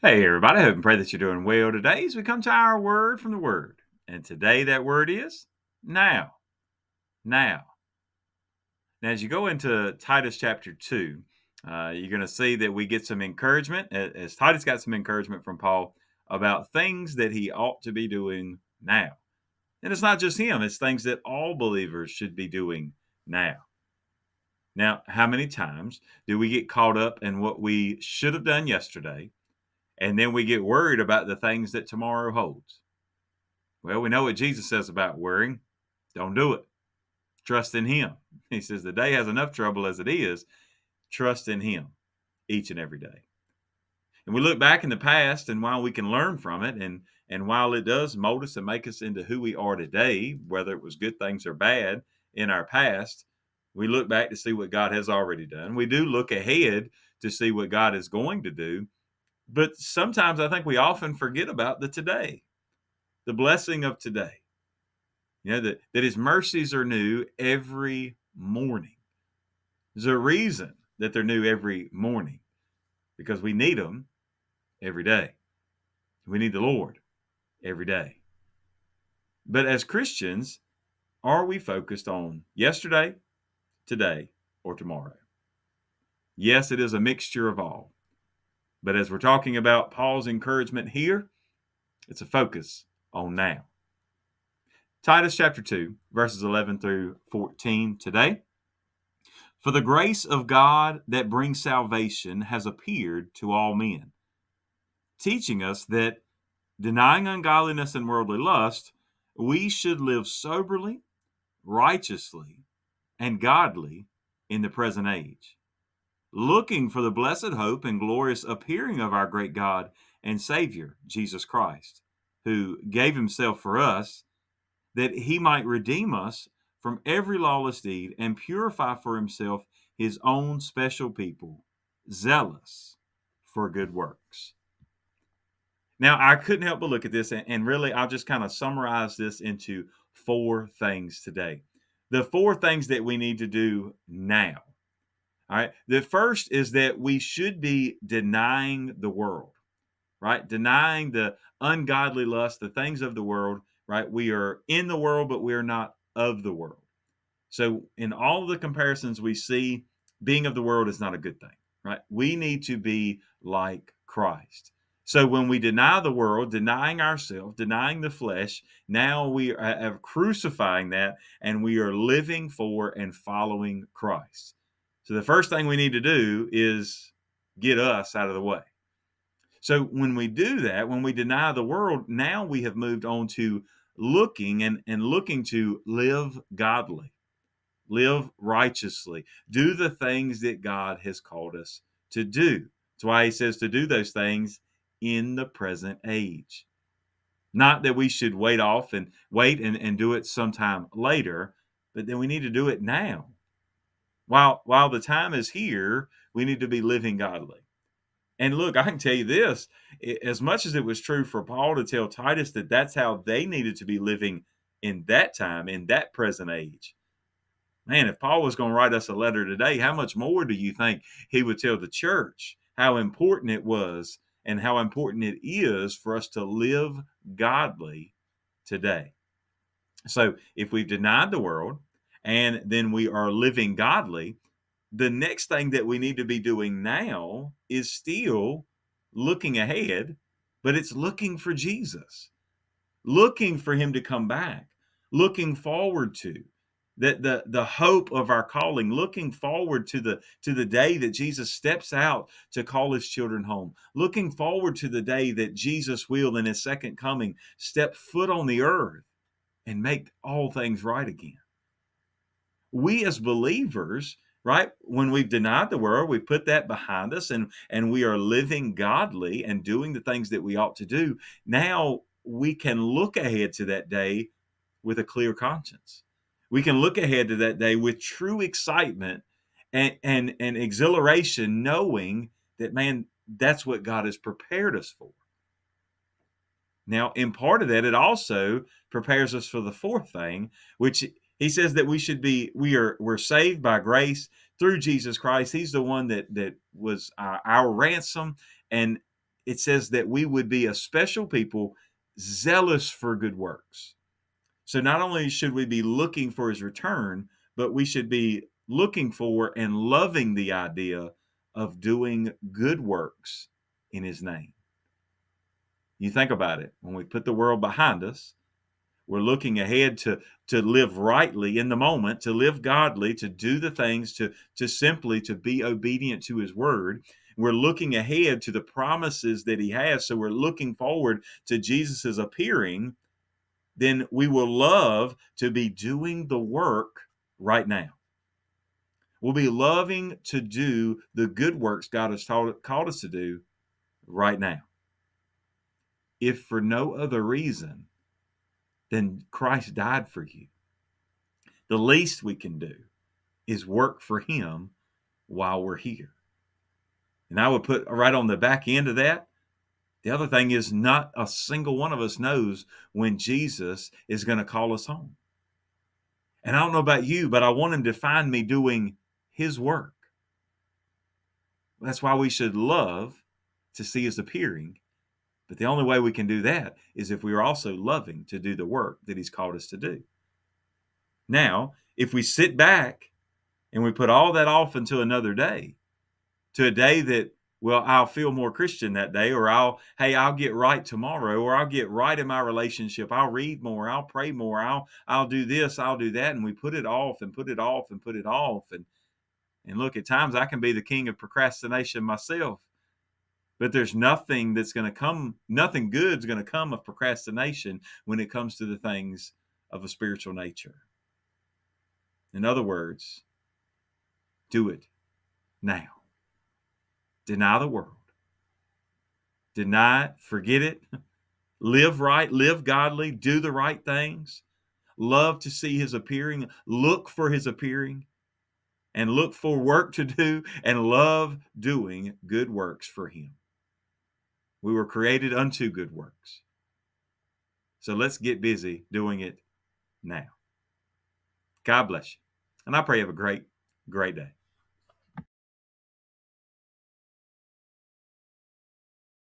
Hey, everybody. I hope and pray that you're doing well today as we come to our word from the Word. And today that word is now. Now. Now, as you go into Titus chapter 2, you're going to see that we get some encouragement, as Titus got some encouragement from Paul about things that he ought to be doing now. And it's not just him, it's things that all believers should be doing now. Now, how many times do we get caught up in what we should have done yesterday, and then we get worried about the things that tomorrow holds? Well, we know what Jesus says about worrying. Don't do it. Trust in Him. He says the day has enough trouble as it is. Trust in Him each and every day. And we look back in the past, and while we can learn from it, and while it does mold us and make us into who we are today, whether it was good things or bad in our past, we look back to see what God has already done. We do look ahead to see what God is going to do. But sometimes I think we often forget about the today, the blessing of today. That his mercies are new every morning. There's a reason that they're new every morning because we need them every day. We need the Lord every day. But as Christians, are we focused on yesterday, today, or tomorrow? Yes, it is a mixture of all. But as we're talking about Paul's encouragement here, it's a focus on now. Titus chapter 2, verses 11 through 14 today. For the grace of God that brings salvation has appeared to all men, teaching us that, denying ungodliness and worldly lust, we should live soberly, righteously, and godly in the present age, looking for the blessed hope and glorious appearing of our great God and Savior, Jesus Christ, who gave himself for us, that he might redeem us from every lawless deed and purify for himself his own special people, zealous for good works. Now, I couldn't help but look at this, and really, I'll just kind of summarize this into four things today. The four things that we need to do now. All right. The first is that we should be denying the world, right? Denying the ungodly lust, the things of the world, right? We are in the world, but we are not of the world. So, in all of the comparisons we see, being of the world is not a good thing, right? We need to be like Christ. So, when we deny the world, denying ourselves, denying the flesh, now we are crucifying that and we are living for and following Christ. So, the first thing we need to do is get us out of the way. So when we do that, when we deny the world, now we have moved on to looking and looking to live godly, live righteously, do the things that God has called us to do. That's why he says to do those things in the present age. Not that we should wait and do it sometime later, but then we need to do it now. While the time is here, we need to be living godly. And look, I can tell you this, as much as it was true for Paul to tell Titus that that's how they needed to be living in that time, in that present age. Man, if Paul was going to write us a letter today, how much more do you think he would tell the church how important it was and how important it is for us to live godly today? So, if we've denied the world and then we are living godly, the next thing that we need to be doing now is still looking ahead, but it's looking for Jesus, looking for him to come back, looking forward to that the hope of our calling, looking forward to the day that Jesus steps out to call his children home, looking forward to the day that Jesus will in his second coming step foot on the earth and make all things right again. We as believers, right, when we've denied the world, we put that behind us and we are living godly and doing the things that we ought to do. Now we can look ahead to that day with a clear conscience. We can look ahead to that day with true excitement and exhilaration, knowing that, man, that's what God has prepared us for. Now, in part of that, it also prepares us for the fourth thing, which he says that we're saved by grace through Jesus Christ. He's the one that was our ransom, and it says that we would be a special people, zealous for good works. So not only should we be looking for his return, but we should be looking for and loving the idea of doing good works in his name. You think about it. When we put the world behind us, we're looking ahead to live rightly in the moment, to live godly, to do the things, to simply to be obedient to his word. We're looking ahead to the promises that he has. So we're looking forward to Jesus's appearing. Then we will love to be doing the work right now. We'll be loving to do the good works God has called us to do right now. If for no other reason than Christ died for you, the least we can do is work for him while we're here. And I would put right on the back end of that, the other thing is not a single one of us knows when Jesus is going to call us home. And I don't know about you, but I want him to find me doing his work. That's why we should love to see his appearing. But the only way we can do that is if we are also loving to do the work that he's called us to do. Now, if we sit back and we put all that off until another day, to a day that, well, I'll feel more Christian that day, or I'll get right tomorrow, or I'll get right in my relationship. I'll read more. I'll pray more. I'll do this. I'll do that. And we put it off and put it off and put it off. And look, at times I can be the king of procrastination myself, but there's nothing that's going to come, nothing good's going to come of procrastination when it comes to the things of a spiritual nature. In other words, do it now. Deny the world. Deny it, forget it. Live right, live godly, do the right things. Love to see his appearing, look for his appearing, and look for work to do, and love doing good works for him. We were created unto good works. So let's get busy doing it now. God bless you. And I pray you have a great, great day.